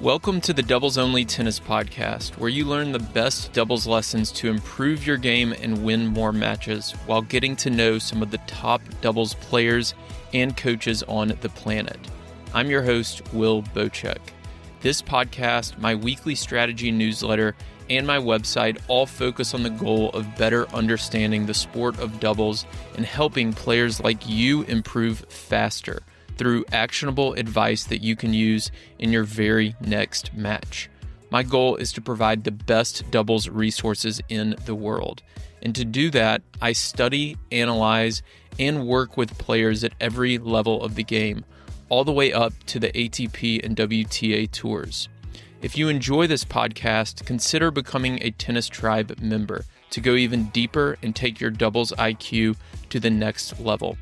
Welcome to the Doubles Only Tennis Podcast, where you learn the best doubles lessons to improve your game and win more matches while getting to know some of the top doubles players and coaches on the planet. I'm your host, Will Bochek. This podcast, my weekly strategy newsletter, and my website all focus on the goal of better understanding the sport of doubles and helping players like you improve faster through actionable advice that you can use in your very next match. My goal is to provide the best doubles resources in the world. And to do that, I study, analyze, and work with players at every level of the game, all the way up to the ATP and WTA tours. If you enjoy this podcast, consider becoming a Tennis Tribe member to go even deeper and take your doubles IQ to the next level.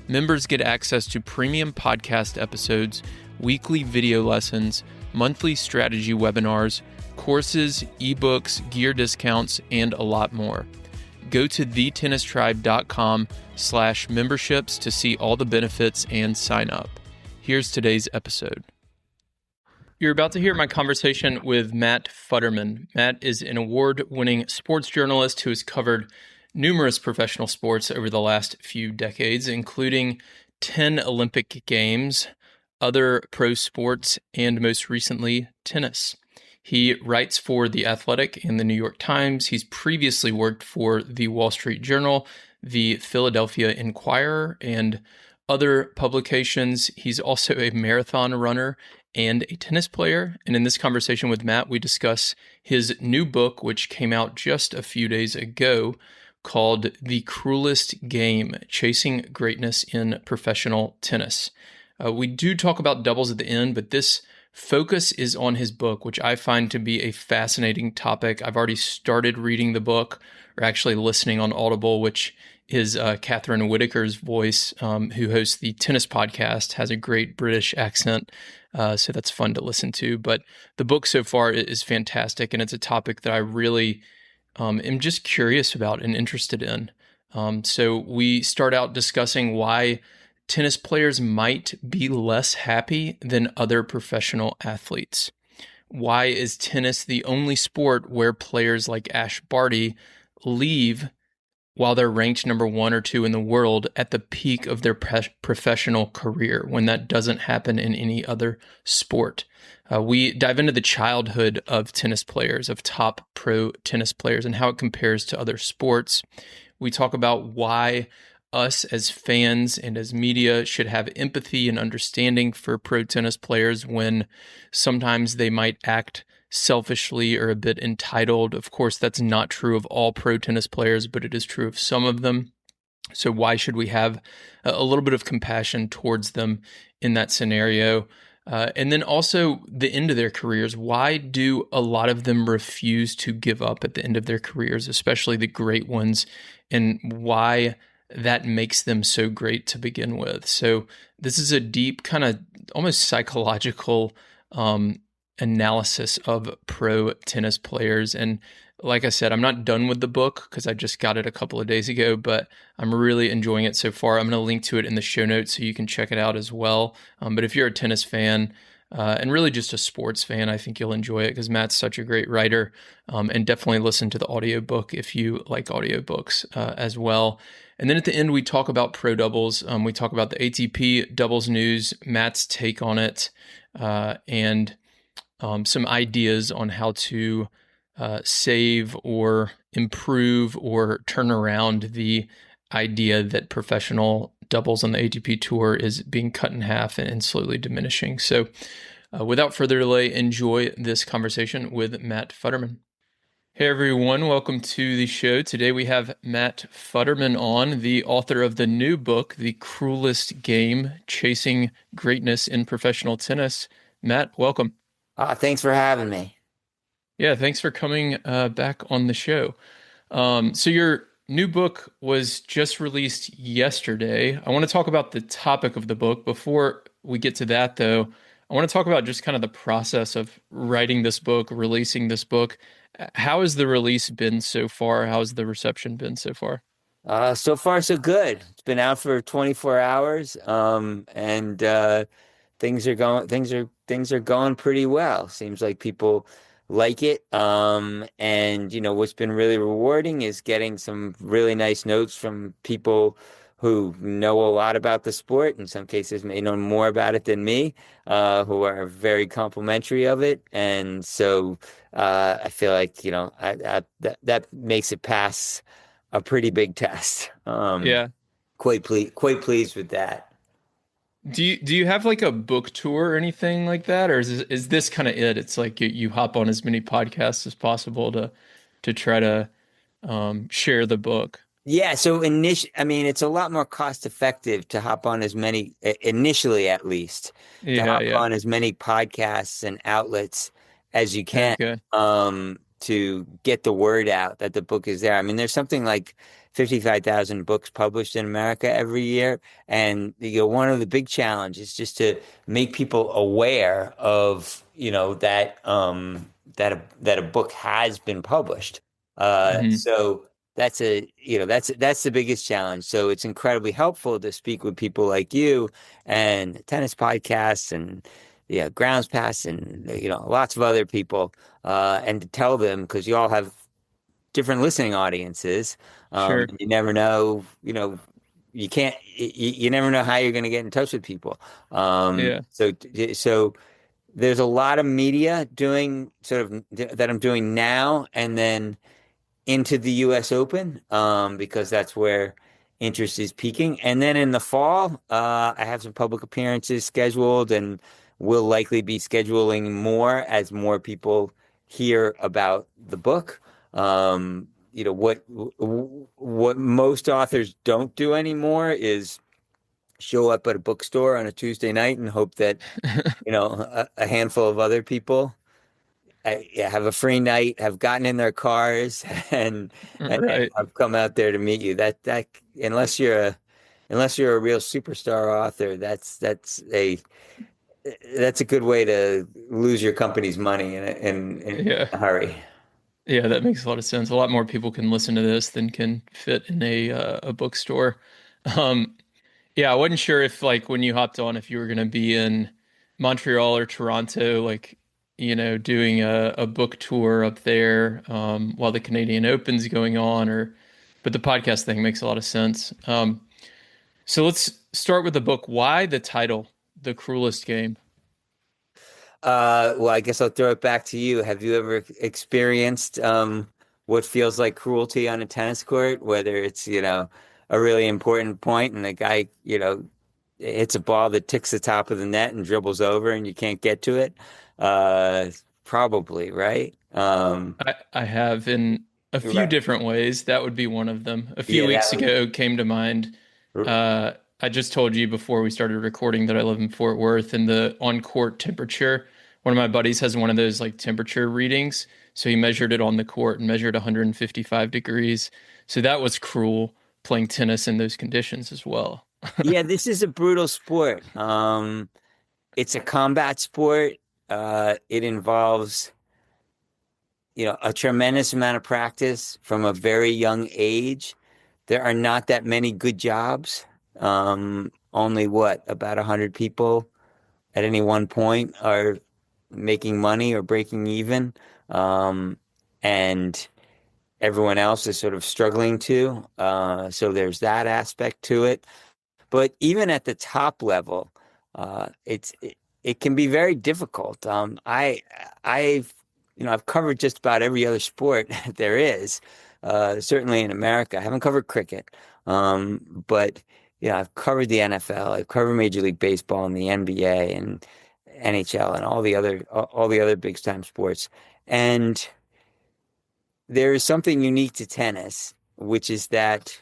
Members get access to premium podcast episodes, weekly video lessons, monthly strategy webinars, courses, ebooks, gear discounts, and a lot more. Go to thetennistribe.com/memberships to see all the benefits and sign up. Here's today's episode. You're about to hear my conversation with Matt Futterman. Matt is an award-winning sports journalist who has covered numerous professional sports over the last few decades, including 10 Olympic Games, other pro sports, and most recently, tennis. He writes for The Athletic and The New York Times. He's previously worked for The Wall Street Journal, The Philadelphia Inquirer, and other publications. He's also a marathon runner and a tennis player. And in this conversation with Matt, we discuss his new book, which came out just a few days ago, called The Cruelest Game, Chasing Greatness in Professional Tennis. We do talk about doubles at the end, but this focus is on his book, which I find to be a fascinating topic. I've already started reading the book, or actually listening on Audible, which is Catherine Whitaker's voice, who hosts the tennis podcast, has a great British accent, so that's fun to listen to. But the book so far is fantastic, and it's a topic that I really am just curious about and interested in. So we start out discussing why tennis players might be less happy than other professional athletes. Why is tennis the only sport where players like Ash Barty leave while they're ranked number 1 or 2 in the world at the peak of their professional career, when that doesn't happen in any other sport? We dive into the childhood of tennis players, of top pro tennis players, and how it compares to other sports. We talk about why us as fans and as media should have empathy and understanding for pro tennis players when sometimes they might act selfishly or a bit entitled. Of course, that's not true of all pro tennis players, but it is true of some of them. So why should we have a little bit of compassion towards them in that scenario? And then also the end of their careers. Why do a lot of them refuse to give up at the end of their careers, especially the great ones, and why that makes them so great to begin with? So this is a deep kind of almost psychological analysis of pro tennis players. And like I said, I'm not done with the book because I just got it a couple of days ago, but I'm really enjoying it so far. I'm going to link to it in the show notes so you can check it out as well. But if you're a tennis fan and really just a sports fan, I think you'll enjoy it because Matt's such a great writer. And definitely listen to the audiobook if you like audiobooks as well. And then at the end, we talk about pro doubles. We talk about the ATP doubles news, Matt's take on it, and some ideas on how to save or improve or turn around the idea that professional doubles on the ATP Tour is being cut in half and slowly diminishing. So without further delay, enjoy this conversation with Matt Futterman. Hey everyone, welcome to the show. Today we have Matt Futterman on, the author of the new book, The Cruelest Game, Chasing Greatness in Professional Tennis. Matt, welcome. Thanks for having me. Yeah, thanks for coming back on the show. So your new book was just released yesterday. I want to talk about the topic of the book. Before we get to that, though, I want to talk about just kind of the process of writing this book, releasing this book. How has the release been so far? How has the reception been so far? So far, so good. It's been out for 24 hours, and things are things are going pretty well. Seems like people like it. And what's been really rewarding is getting some really nice notes from people who know a lot about the sport. In some cases, may know more about it than me, who are very complimentary of it. And so I feel like, that makes it pass a pretty big test. Yeah. Quite pleased with that. Do you have like a book tour or anything like that, or is this kind of it? It's like you hop on as many podcasts as possible to try to share the book. Yeah, so I mean, it's a lot more cost effective to hop on as many, initially at least, to Yeah, hop yeah. on as many podcasts and outlets as you can, Okay. to get the word out that the book is there. I mean, there's something like 55,000 books published in America every year. And one of the big challenges is just to make people aware of, that a book has been published. Hmm. So that's the biggest challenge. So it's incredibly helpful to speak with people like you and tennis podcasts and grounds pass and lots of other people, and to tell them, because you all have different listening audiences. Sure. You never know, you can't you never know how you're going to get in touch with people. Yeah. So there's a lot of media doing sort of that I'm doing now, and then into the US Open, because that's where interest is peaking. And then in the fall, I have some public appearances scheduled, and will likely be scheduling more as more people hear about the book. What most authors don't do anymore is show up at a bookstore on a Tuesday night and hope that a handful of other people, yeah, have a free night, have gotten in their cars, and Right. have come out there to meet you. That unless you're a real superstar author, that's a good way to lose your company's money in Yeah. a hurry. Yeah, that makes a lot of sense. A lot more people can listen to this than can fit in a bookstore. Um, yeah, I wasn't sure if like when you hopped on if you were going to be in Montreal or Toronto, like doing a book tour up there while the Canadian Open's going on, or but the podcast thing makes a lot of sense. So let's start with the book. Why the title, The Cruelest Game? Well, I guess I'll throw it back to you. Have you ever experienced what feels like cruelty on a tennis court, whether it's, a really important point and the guy, hits a ball that ticks the top of the net and dribbles over and you can't get to it? Uh, Probably, right? I have in a few Right. different ways. That would be one of them. A few Yeah, weeks ago came to mind. I just told you before we started recording that I live in Fort Worth, and the on-court temperature. One of my buddies has one of those like temperature readings, so he measured it on the court and measured 155 degrees. So that was cruel playing tennis in those conditions as well. yeah, this is a brutal sport. It's a combat sport. It involves a tremendous amount of practice from a very young age. There are not that many good jobs. Only about 100 people at any one point are making money or breaking even. And everyone else is sort of struggling too. So there's that aspect to it. But even at the top level, it can be very difficult. I've covered just about every other sport there is. Certainly in America, I haven't covered cricket, but I've covered the NFL, I've covered Major League Baseball and the NBA and NHL and all the other big time sports. And there is something unique to tennis, which is that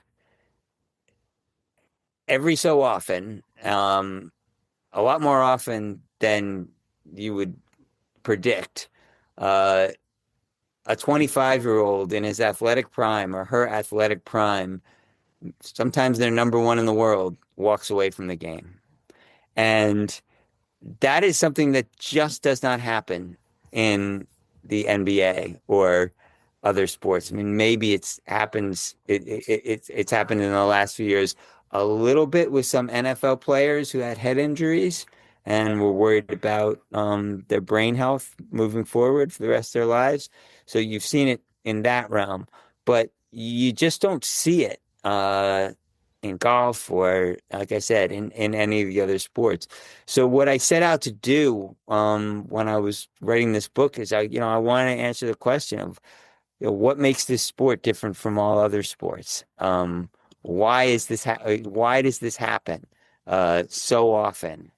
every so often, a lot more often than you would predict, uh, a 25-year-old in his athletic prime or her athletic prime, sometimes they're number one in the world, walks away from the game. And that is something that just does not happen in the NBA or other sports. I mean, maybe it's happened in the last few years a little bit with some NFL players who had head injuries. and we're worried about their brain health moving forward for the rest of their lives. So you've seen it in that realm, but you just don't see it in golf or, like I said, in any of the other sports. So what I set out to do when I was writing this book is I want to answer the question of what makes this sport different from all other sports? Why does this happen so often?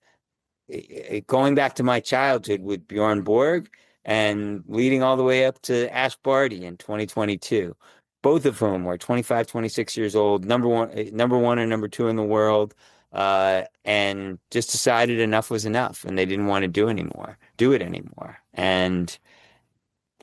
Going back to my childhood with Bjorn Borg and leading all the way up to Ash Barty in 2022, both of whom were 25, 26 years old, number one and number two in the world, and just decided enough was enough, and they didn't want to do it anymore. And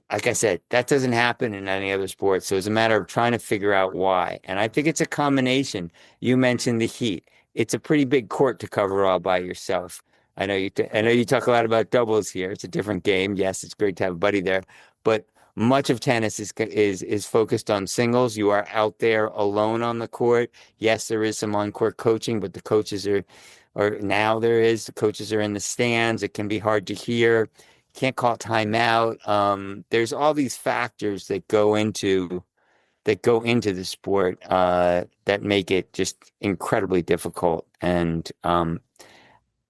like I said, that doesn't happen in any other sport. So it's a matter of trying to figure out why. And I think it's a combination. You mentioned the heat. It's a pretty big court to cover all by yourself. I know you talk a lot about doubles here. It's a different game. Yes, it's great to have a buddy there, but much of tennis is focused on singles. You are out there alone on the court. Yes, there is some on-court coaching, but the coaches are, or now there is, the coaches are in the stands. It can be hard to hear, can't call timeout. There's all these factors that go into the sport that make it just incredibly difficult and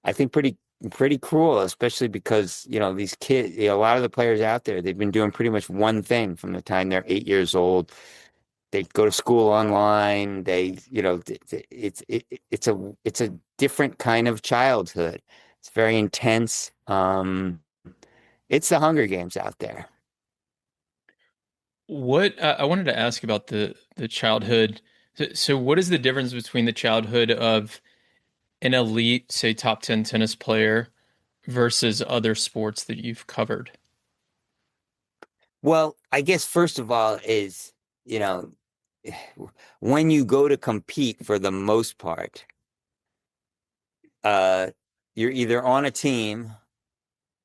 I think pretty cruel, especially because these kids, a lot of the players out there, they've been doing pretty much one thing from the time they're 8 years old. They go to school online. It's a different kind of childhood. It's very intense. It's the Hunger Games out there. What I wanted to ask about the childhood. So, what is the difference between the childhood of an elite, say, top 10 tennis player versus other sports that you've covered? Well, I guess first of all is, you know, when you go to compete for the most part, uh, you're either on a team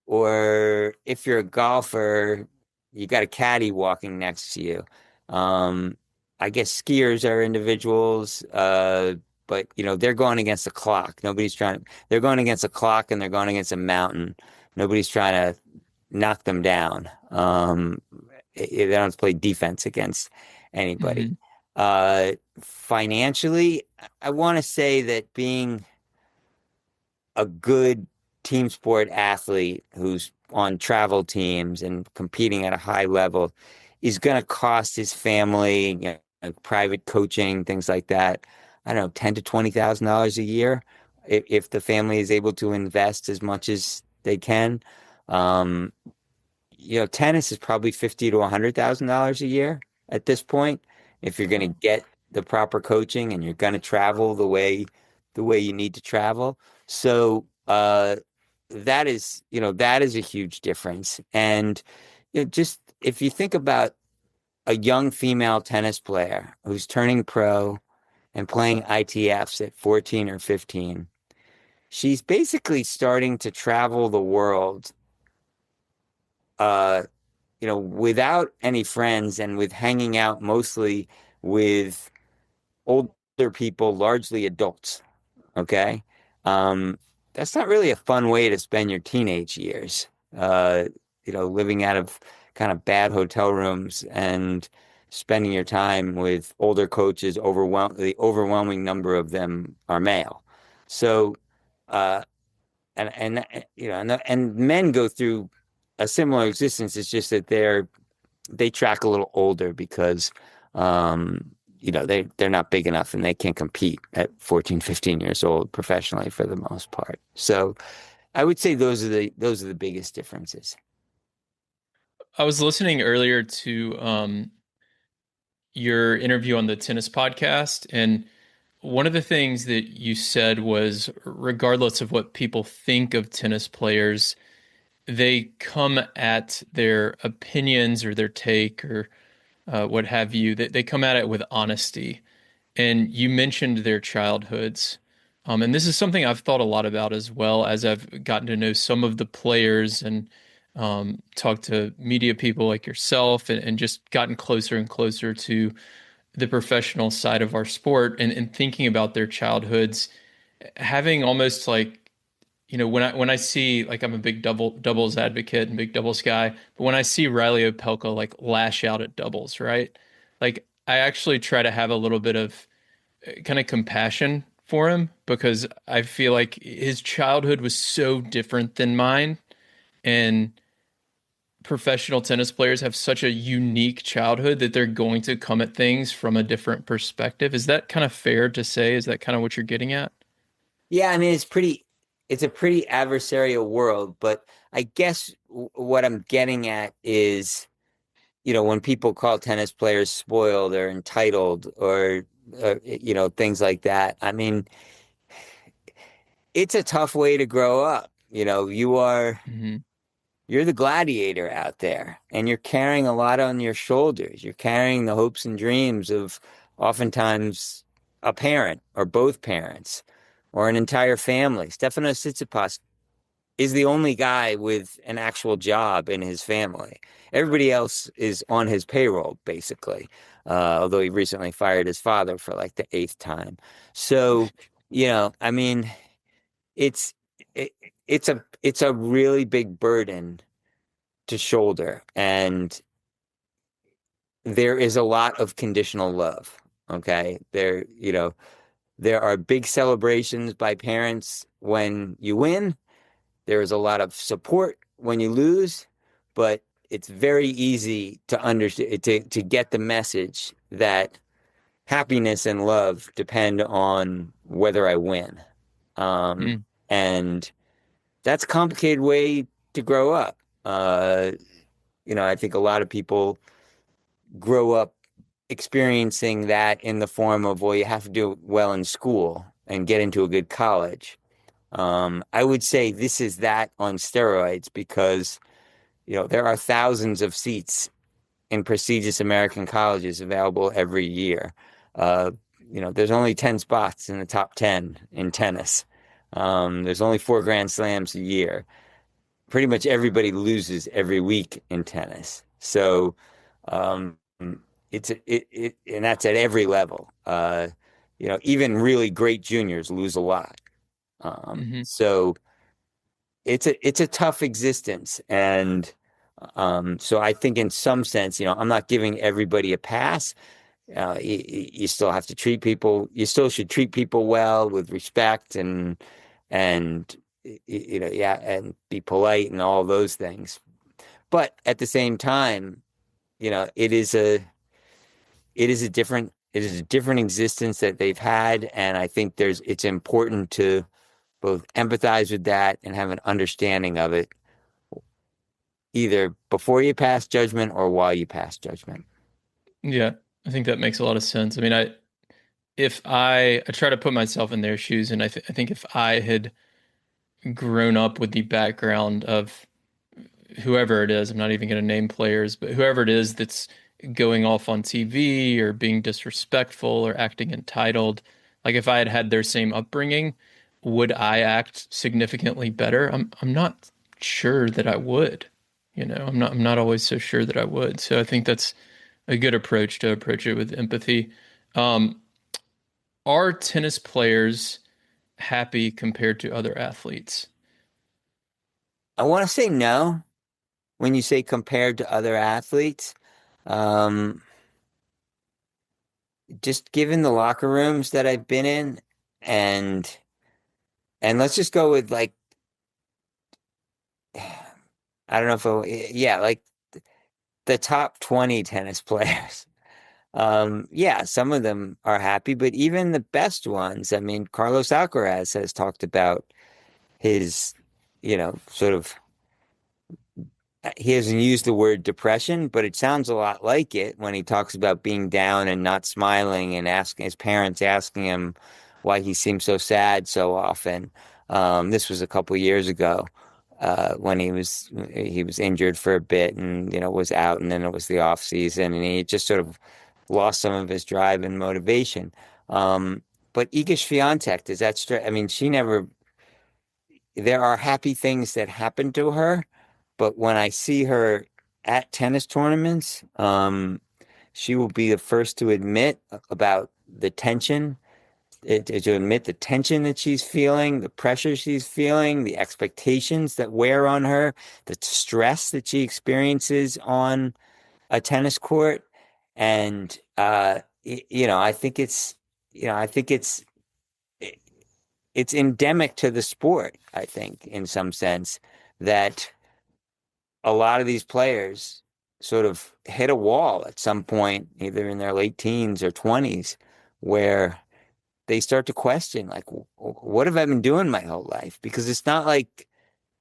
or if you're a golfer, you got a caddy walking next to you. Um, I guess skiers are individuals, but they're going against the clock. They're going against a clock and they're going against a mountain. Nobody's trying to knock them down. They don't play defense against anybody. Hmm. Financially, I want to say that being a good team sport athlete who's on travel teams and competing at a high level is going to cost his family, like private coaching, things like that. I don't know, ten to $20,000 a year if the family is able to invest as much as they can. Um, Tennis is probably 50 to $100,000 a year at this point. If you're going to get the proper coaching and you're going to travel the way you need to travel. So that is a huge difference. And just if you think about a young female tennis player who's turning pro and playing ITFs at 14 or 15, she's basically starting to travel the world uh, without any friends and with hanging out mostly with older people, largely adults. Okay. Um, that's not really a fun way to spend your teenage years. Uh, Living out of kind of bad hotel rooms and spending your time with older coaches, the overwhelming number of them are male. So, uh, and men go through a similar existence. It's just that they track a little older because um they're not big enough and they can't compete at 14, 15 years old professionally for the most part. So I would say those are the biggest differences. I was listening earlier to your interview on the tennis podcast, and one of the things that you said was, regardless of what people think of tennis players, they come at their opinions or their take or what have you, they come at it with honesty. And you mentioned their childhoods. And this is something I've thought a lot about as well as I've gotten to know some of the players and talked to media people like yourself and just gotten closer and closer to the professional side of our sport and thinking about their childhoods, having almost like when I see, like, I'm a big doubles advocate and big doubles guy, but when I see Riley Opelka like lash out at doubles, right? Like I actually try to have a little bit of kind of compassion for him because I feel like his childhood was so different than mine, and professional tennis players have such a unique childhood that they're going to come at things from a different perspective. Is that kind of fair to say? Is that kind of what you're getting at? Yeah, I mean, it's a pretty adversarial world, but I guess what I'm getting at is, when people call tennis players spoiled or entitled or, things like that. I mean, it's a tough way to grow up. Hmm. You're the gladiator out there and you're carrying a lot on your shoulders. You're carrying the hopes and dreams of oftentimes a parent or both parents or an entire family. Stefanos Tsitsipas is the only guy with an actual job in his family. Everybody else is on his payroll, basically. Although he recently fired his father for like the eighth time. So, I mean, it's it, it's a really big burden to shoulder, and there is a lot of conditional love. Okay, there are big celebrations by parents when you win. There is a lot of support when you lose, but it's very easy to understand to get the message that happiness and love depend on whether I win. Mm. And that's a complicated way to grow up. Uh, I think a lot of people grow up experiencing that in the form of, well, you have to do well in school and get into a good college. I would say this is that on steroids because, there are thousands of seats in prestigious American colleges available every year. Uh, there's only 10 spots in the top 10 in tennis. There's only four Grand Slams a year. Pretty much everybody loses every week in tennis. So, um, and that's at every level. Even really great juniors lose a lot. Hmm. So it's a tough existence, and so I think in some sense, I'm not giving everybody a pass. You still have to treat people. You still should treat people well with respect and yeah, and be polite and all those things. But at the same time, it is a different existence that they've had, and I think it's important to both empathize with that and have an understanding of it, either before you pass judgment or while you pass judgment. Yeah, I think that makes a lot of sense. I mean, if I try to put myself in their shoes, and I think if I had grown up with the background of whoever it is, I'm not even going to name players, but whoever it is that's going off on TV or being disrespectful or acting entitled, like if I had had their same upbringing, would I act significantly better? I'm not sure that I would. I'm not always so sure that I would. So I think that's a good approach to approach it with empathy. Um, are tennis players happy compared to other athletes? I want to say no when you say compared to other athletes. Um, just given the locker rooms that I've been in, and let's just go with like, I don't know yeah, like the top 20 tennis players. Yeah, some of them are happy, but even the best ones, I mean, Carlos Alcaraz has talked about his, sort of, he hasn't used the word depression, but it sounds a lot like it when he talks about being down and not smiling and asking his parents asking him why he seems so sad so often. This was a couple years ago, when he was injured for a bit and was out, and then it was the off season, and he just sort of lost some of his drive and motivation. But Iga Swiatek, does that I mean, she never. There are happy things that happen to her, but when I see her at tennis tournaments, she will be the first to admit about the tension to admit the tension that she's feeling, the pressure she's feeling, the expectations that wear on her, the stress that she experiences on a tennis court. And I think it's endemic to the sport, I think, in some sense, that a lot of these players sort of hit a wall at some point, either in their late teens or 20s, where they start to question, like, what have I been doing my whole life? Because it's not like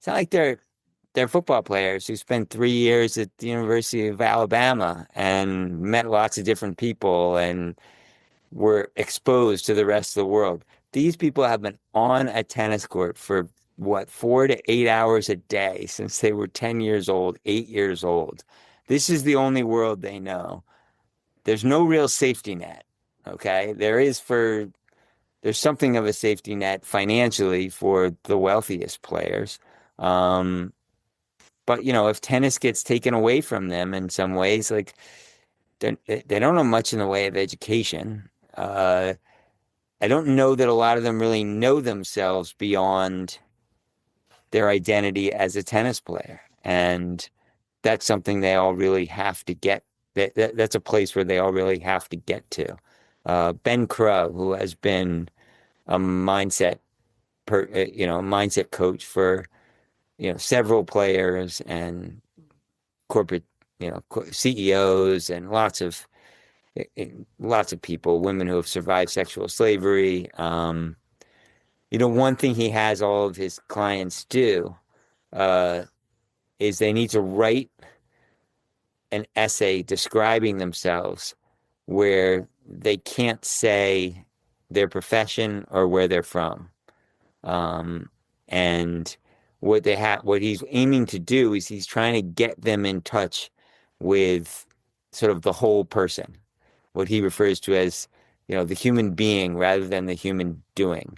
they're football players who spent 3 years at the University of Alabama and met lots of different people and were exposed to the rest of the world. These people have been on a tennis court for what, 4 to 8 hours a day since they were 10 years old, 8 years old. This is the only world they know. There's no real safety net. Okay. There's something of a safety net financially for the wealthiest players. Um, but if tennis gets taken away from them in some ways, like they don't know much in the way of education. I don't know that a lot of them really know themselves beyond their identity as a tennis player. And that's something they all really have to get. That's a place where they all really have to get to. Ben Crow, who has been a mindset coach for, several players and corporate, CEOs and lots of people, women who have survived sexual slavery. One thing he has all of his clients do uh, is they need to write an essay describing themselves where they can't say their profession or where they're from. Um, and what he's aiming to do is he's trying to get them in touch with sort of the whole person, what he refers to as, the human being rather than the human doing,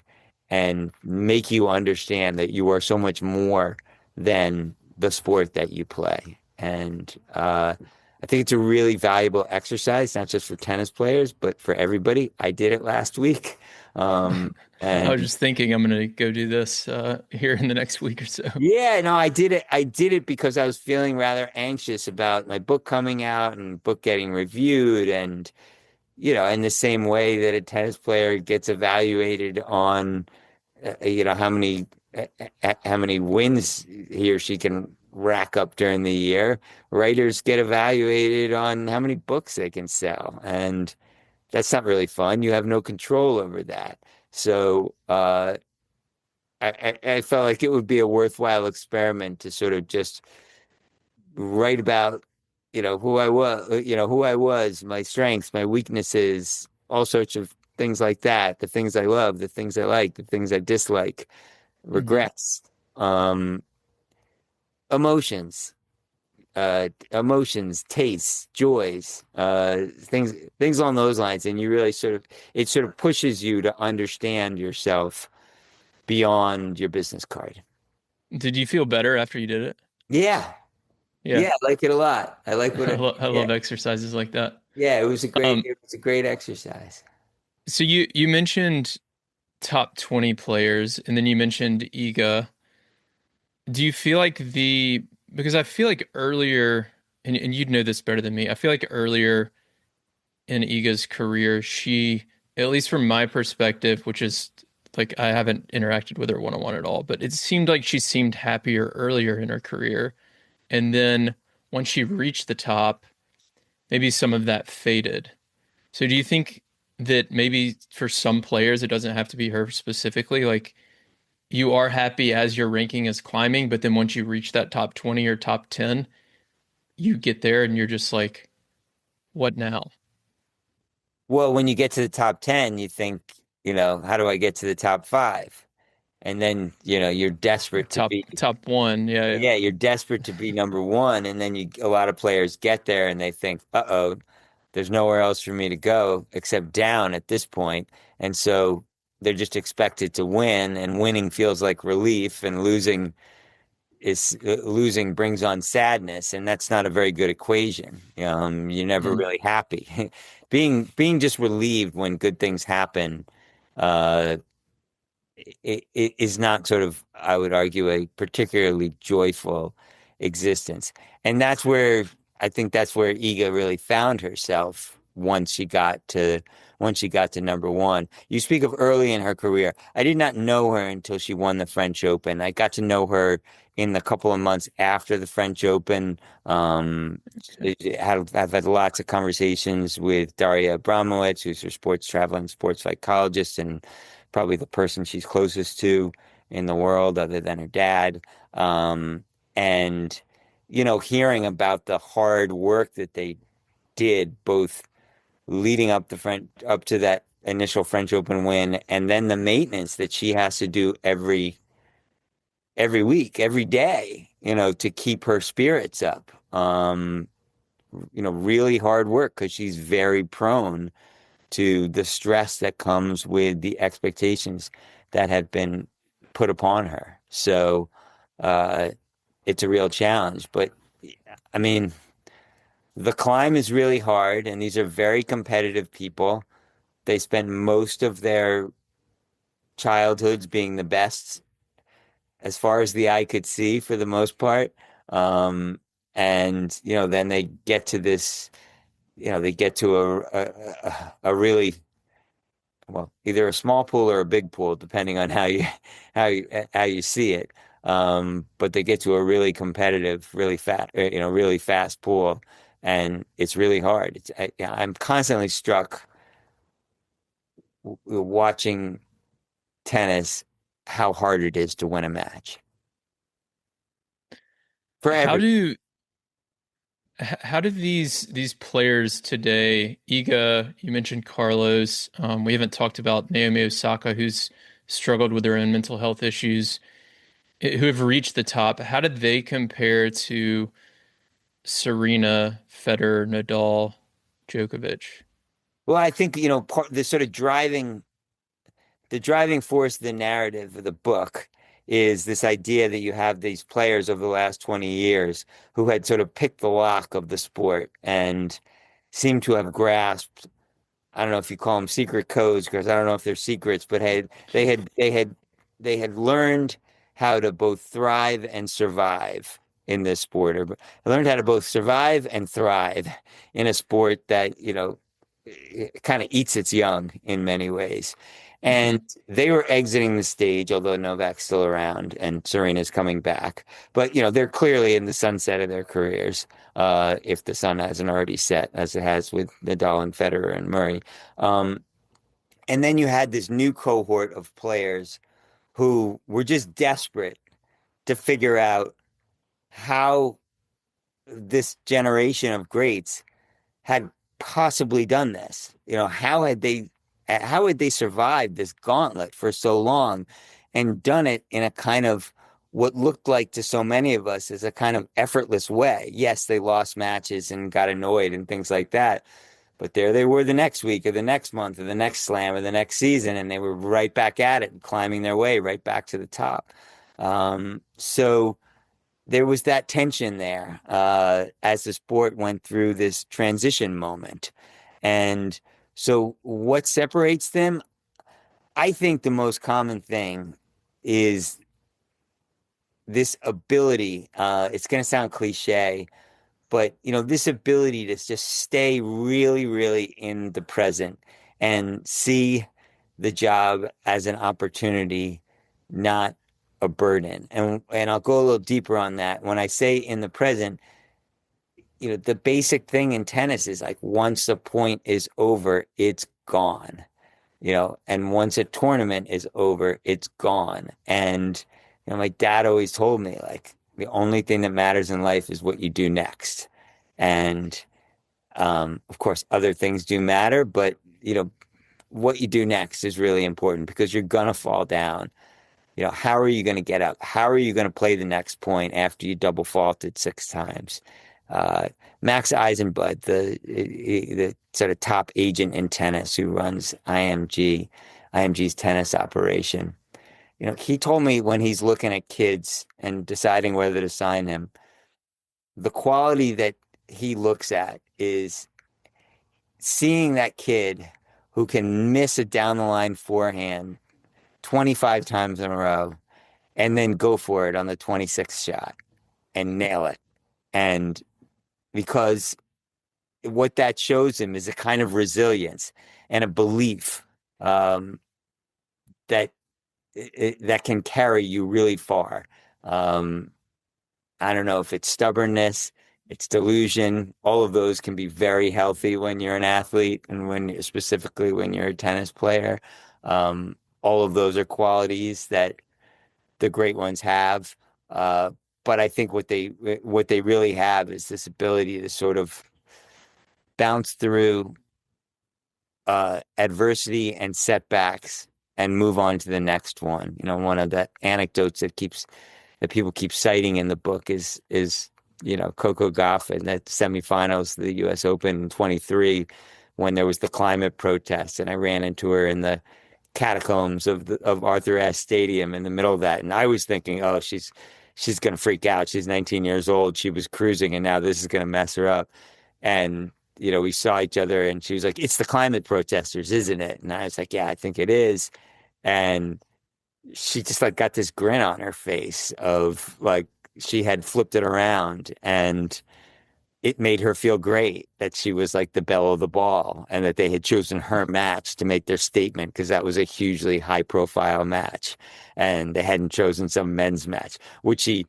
and make you understand that you are so much more than the sport that you play. And I think it's a really valuable exercise, not just for tennis players, but for everybody. I did it last week. I was And just thinking I'm going to go do this here in the next week or so. yeah, no, I did it. I did it because I was feeling rather anxious about my book coming out and book getting reviewed. And, in the same way that a tennis player gets evaluated on, how many wins he or she can rack up during the year, writers get evaluated on how many books they can sell. And that's not really fun. You have no control over that. So, I felt like it would be a worthwhile experiment to sort of just write about, who I was, my strengths, my weaknesses, all sorts of things like that, the things I love, the things I like, the things I dislike, Hmm. regrets, um, emotions, tastes, joys, things along those lines. And you really it sort of pushes you to understand yourself beyond your business card. Did you feel better after you did it? Yeah. Yeah. Yeah, I like it a lot. I like what I yeah. love exercises like that. Yeah, it was a great Um, it was a great exercise. so you mentioned top 20 players and then you mentioned Iga. Do you feel like because I feel like earlier, and you'd know this better than me, I feel like earlier in Iga's career, she, at least from my perspective, which is like I haven't interacted with her one-on-one at all, but it seemed like she seemed happier earlier in her career. And then once she reached the top, maybe some of that faded. So do you think that maybe for some players, it doesn't have to be her specifically? Like you are happy as your ranking is climbing, but then once you reach that top 20 or top 10, you get there and you're just like, what now? Well, when you get to the top 10, you think, how do I get to the top five? And then, you're Or desperate to top be, top one. Yeah, yeah. yeah, you're desperate to be number one. And then a lot of players get there and they think, uh-oh, there's nowhere else for me to go except down at this point. And so they're just expected to win, and winning feels like relief, and losing brings on sadness, and that's not a very good equation. You're never Mm. really happy. Being just relieved when good things happen uh, it is not sort of, I would argue, a particularly joyful existence. And I think that's where Iga really found herself once she got to number one. You speak of early in her career. I did not know her until she won the French Open. I got to know her in the couple of months after the French Open. Okay. I've had lots of conversations with Daria Abramowitz, who's her sports travel and sports psychologist, and probably the person she's closest to in the world, other than her dad. And hearing about the hard work that they did, both leading up to that initial French Open win, and then the maintenance that she has to do every week, every day, to keep her spirits up. Really hard work because she's very prone to the stress that comes with the expectations that have been put upon her. So uh, it's a real challenge. But I mean, the climb is really hard, and these are very competitive people. They spend most of their childhoods being the best as far as the eye could see for the most part. Um, and then they get to this, they get to a really, well, either a small pool or a big pool, depending on how you see it. But they get to a really competitive, really fast pool, and it's really hard. I'm constantly struck watching tennis how hard it is to win a match for How every. do how do these players today, Iga, you mentioned Carlos, we haven't talked about Naomi Osaka, who's struggled with their own mental health issues, who have reached the top. How did they compare to Serena, Federer, Nadal, Djokovic? Well, I think the sort of driving force of the narrative of the book is this idea that you have these players over the last 20 years who had sort of picked the lock of the sport and seem to have grasped. I don't know if you call them secret codes, because I don't know if they're secrets, but they had learned how to both thrive and survive in this sport, or learned how to both survive and thrive in a sport that kind of eats its young in many ways. Mhm. And they were exiting the stage, although Novak's still around and Serena's coming back. But they're clearly in the sunset of their careers, if the sun hasn't already set, as it has with Nadal and Federer and Murray. Um, and then you had this new cohort of players who were just desperate to figure out how this generation of greats had possibly done this. How had they survived this gauntlet for so long and done it in a kind of what looked like to so many of us as a kind of effortless way? Yes, they lost matches and got annoyed and things like that. But there they were the next week or the next month or the next slam or the next season, and they were right back at it and climbing their way right back to the top. So there was that tension there as the sport went through this transition moment. And so, what separates them? I think the most common thing is this ability. It's going to sound cliche, but this ability to just stay really, really in the present and see the job as an opportunity, not a burden. And I'll go a little deeper on that. When I say in the present, the basic thing in tennis is like once the point is over, it's gone. And once a tournament is over, it's gone. And my dad always told me like the only thing that matters in life is what you do next. And of course, other things do matter, but what you do next is really important because you're gonna fall down. How are you going to get up? How are you going to play the next point after you double faulted 6 times? Uh, Max Eisenbud, the sort of top agent in tennis who runs IMG's tennis operation, he told me when he's looking at kids and deciding whether to sign him, the quality that he looks at is seeing that kid who can miss a down the line forehand 25 times in a row and then go for it on the 26th shot and nail it. And because what that shows him is a kind of resilience and a belief um, that that can carry you really far. Um, I don't know if it's stubbornness, it's delusion. All of those can be very healthy when you're an athlete and specifically when you're a tennis player. All of those are qualities that the great ones have. Uh, but I think what they really have is this ability to sort of bounce through adversity and setbacks and move on to the next one. You know, one of the anecdotes that people keep citing in the book is Coco Gauff in the semifinals of the U.S. Open in 23 when there was the climate protest, and I ran into her in the catacombs of Arthur Ashe Stadium in the middle of that, and I was thinking, oh, she's gonna freak out. She's 19 years old. She was cruising, and now this is gonna mess her up. And we saw each other, and she was like, "It's the climate protesters, isn't it?" And I was like, "Yeah, I think it is." And she just like got this grin on her face of like she had flipped it around, and it made her feel great that she was like the belle of the ball and that they had chosen her match to make their statement because that was a hugely high profile match and they hadn't chosen some men's match. Would she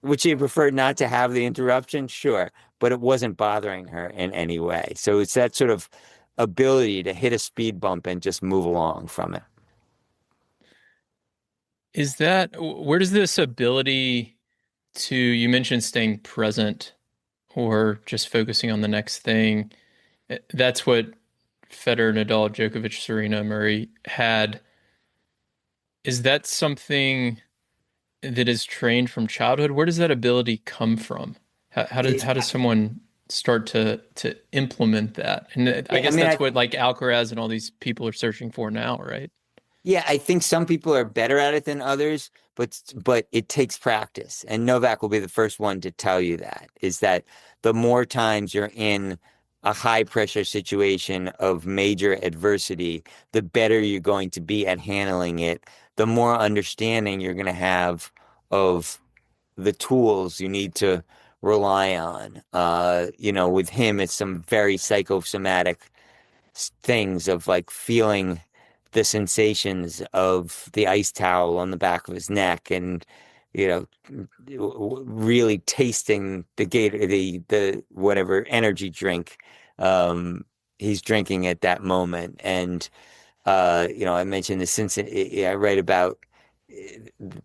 prefer not to have the interruption? Sure, but it wasn't bothering her in any way. So it's that sort of ability to hit a speed bump and just move along from it. Where does this ability to, you mentioned staying present or just focusing on the next thing? That's what Federer, Nadal, Djokovic, Serena, Murray had. Is that something that is trained from childhood? Where does that ability come from? How does someone start to implement that? And I I guess mean, that's what like Alcaraz and all these people are searching for now, right? yeah, I think some people are better at it than others, but it takes practice. And Novak will be the first one to tell you that, is that the more times you're in a high pressure situation of major adversity, the better you're going to be at handling it, the more understanding you're going to have of the tools you need to rely on. With him, it's some very psychosomatic things of like feeling the sensations of the ice towel on the back of his neck and you know really tasting the whatever energy drink um he's drinking at that moment. And I mentioned the Cincinnati. I write about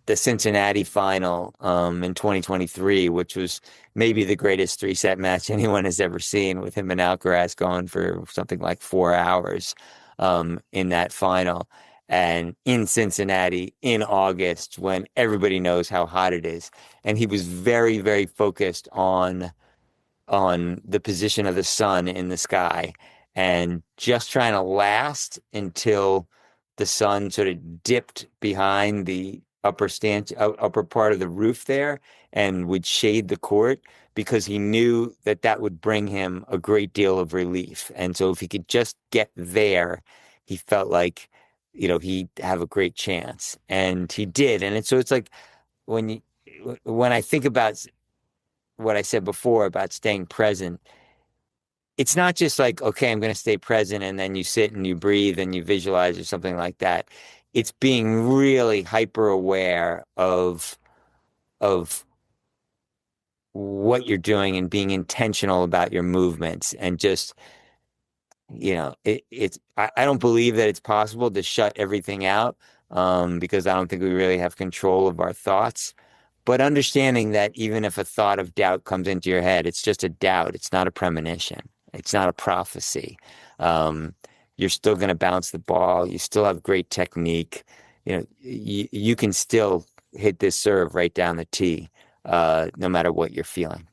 the Cincinnati final in 2023, which was maybe the greatest three-set match anyone has ever seen, with him and Alcaraz going for something like 4 hours in that final. And in Cincinnati in August, when everybody knows how hot it is, and he was very, very focused on the position of the sun in the sky and just trying to last until the sun sort of dipped behind the upper part of the roof there and would shade the court, because he knew that that would bring him a great deal of relief. And so if he could just get there, he felt like, he'd have a great chance. And he did. So it's like when you, when I think about what I said before about staying present, it's not just like, okay, I'm going to stay present and then you sit and you breathe and you visualize or something like that. It's being really hyper aware of what you're doing and being intentional about your movements and just, I don't believe that it's possible to shut everything out, because I don't think we really have control of our thoughts. But understanding that even if a thought of doubt comes into your head, it's just a doubt. It's not a premonition. It's not a prophecy. Um, you're still going to bounce the ball. You still have great technique. You can still hit this serve right down the tee, no matter what you're feeling.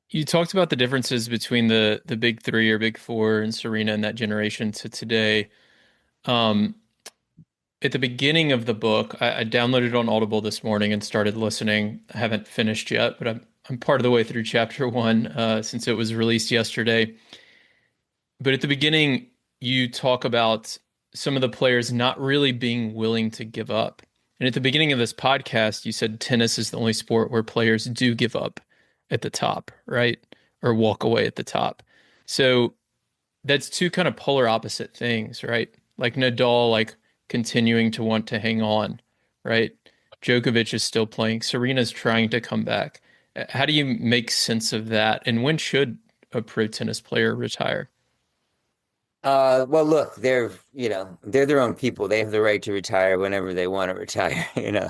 You talked about the differences between the big three or big four and Serena and that generation to today. Um, at the beginning of the book, I downloaded it on Audible this morning and started listening. I haven't finished yet, but I'm part of the way through chapter one since it was released yesterday. But at the beginning, you talk about some of the players not really being willing to give up. And at the beginning of this podcast, you said tennis is the only sport where players do give up at the top, right? Or walk away at the top. So that's two kind of polar opposite things, right? Like Nadal, like continuing to want to hang on, right? Djokovic is still playing. Serena's trying to come back. How do you make sense of that? And when should a pro tennis player retire? Well, look, they're their own people. They have the right to retire whenever they want to retire, you know.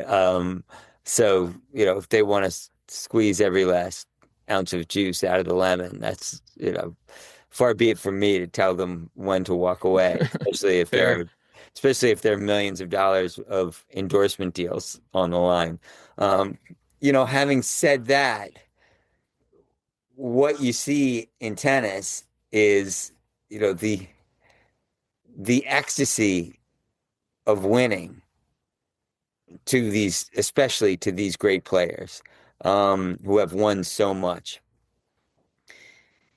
Um, so, if they want to squeeze every last ounce of juice out of the lemon, that's, far be it from me to tell them when to walk away, Fair. especially if there are millions of dollars of endorsement deals on the line. Um, having said that, what you see in tennis is, you know, the ecstasy of winning especially to these great players, who have won so much,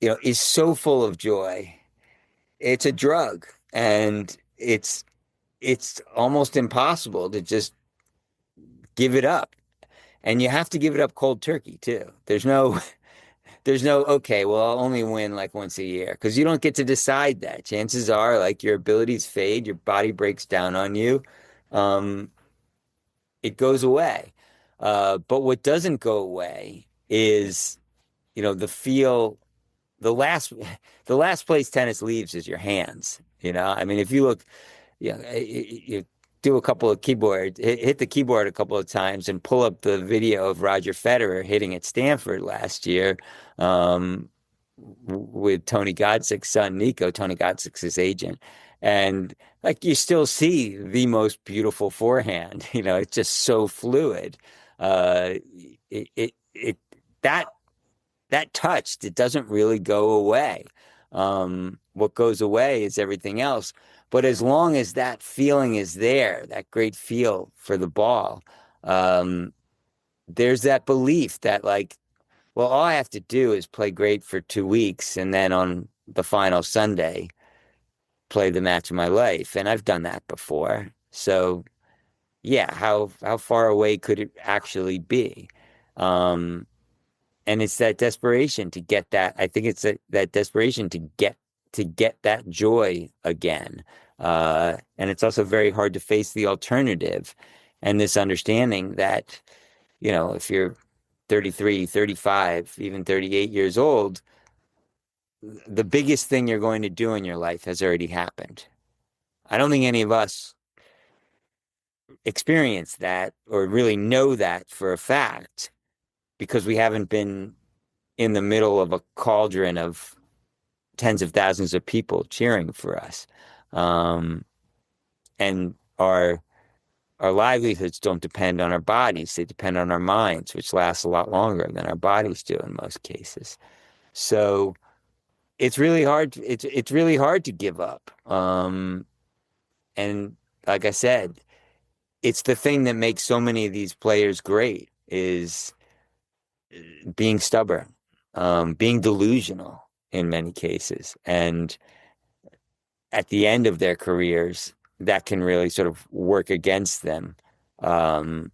is so full of joy. It's a drug, and it's almost impossible to just give it up. And you have to give it up cold turkey too. There's no, okay, well, I'll only win like once a year, because you don't get to decide that. Chances are, like, your abilities fade, your body breaks down on you. Um, it goes away. But what doesn't go away is, the feel, the last, the last place tennis leaves is your hands. I mean, if you look, you do a couple of hit the keyboard a couple of times and pull up the video of Roger Federer hitting at Stanford last year, um, with Tony Godzik's son, Nico, Tony Godzik's his agent. And like, you still see the most beautiful forehand, it's just so fluid. Uh, it that that touch, it doesn't really go away. What goes away is everything else. But as long as that feeling is there, that great feel for the ball, um, there's that belief that, like, well, all I have to do is play great for 2 weeks, and then on the final Sunday, play the match of my life. And I've done that before. So yeah, how far away could it actually be? Um, and it's that desperation to get that. I think it's that desperation to get that joy again. And it's also very hard to face the alternative, and this understanding that, if you're 33, 35, even 38 years old, the biggest thing you're going to do in your life has already happened. I don't think any of us experience that or really know that for a fact, because we haven't been in the middle of a cauldron of tens of thousands of people cheering for us. Um, and our livelihoods don't depend on our bodies. They depend on our minds, which lasts a lot longer than our bodies do in most cases. So it's really hard. It's really hard to give up. And like I said, it's the thing that makes so many of these players great, is being stubborn, being delusional in many cases. And at the end of their careers, that can really sort of work against them. Um,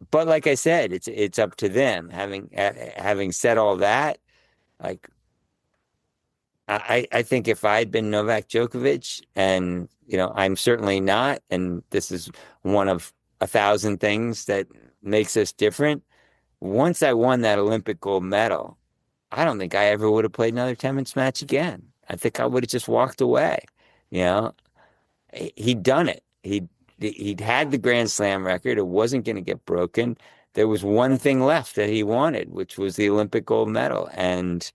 but like I said, it's up to them. Having said all that, like, I think if I'd been Novak Djokovic, and I'm certainly not, and this is one of 1,000 things that makes us different. Once I won that Olympic gold medal, I don't think I ever would have played another tennis match again. I think I would have just walked away. You know, he'd done it. He'd had the Grand Slam record. It wasn't going to get broken. There was one thing left that he wanted, which was the Olympic gold medal. And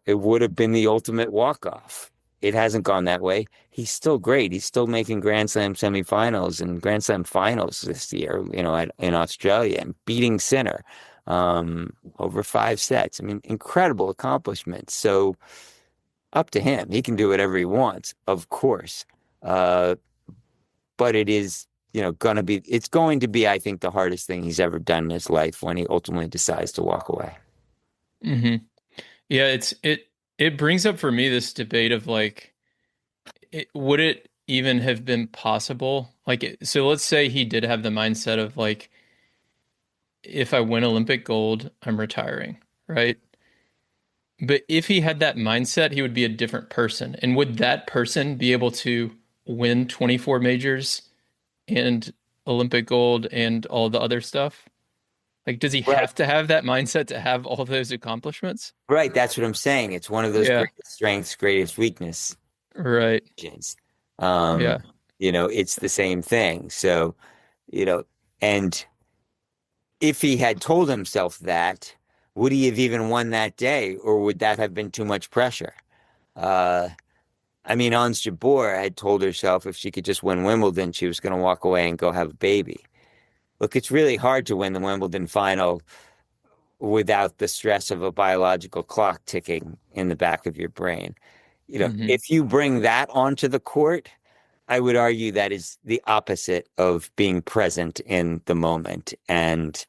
it would have been the ultimate walk-off. It hasn't gone that way. He's still great. He's still making Grand Slam semifinals and Grand Slam finals this year, in Australia, and beating Sinner, over 5 sets. I mean, incredible accomplishments. So up to him. He can do whatever he wants, of course. Uh, but it is, it's going to be, I think, the hardest thing he's ever done in his life when he ultimately decides to walk away. Hmm. Yeah, it brings up for me this debate of like, would it even have been possible? So let's say he did have the mindset of like, if I win Olympic gold, I'm retiring, right? But if he had that mindset, he would be a different person. And would that person be able to win 24 majors and Olympic gold and all the other stuff? Like, does he Right. have to have that mindset to have all those accomplishments? Right. That's what I'm saying. It's one of those Yeah, greatest strengths, greatest weakness. right. Um, Yeah. it's the same thing. So, you know, and if he had told himself that, would he have even won that day, or would that have been too much pressure? Uh, I mean, Ons Jabeur had told herself if she could just win Wimbledon, she was going to walk away and go have a baby. Look, it's really hard to win the Wimbledon final without the stress of a biological clock ticking in the back of your brain. Hmm. If you bring that onto the court, I would argue that is the opposite of being present in the moment. And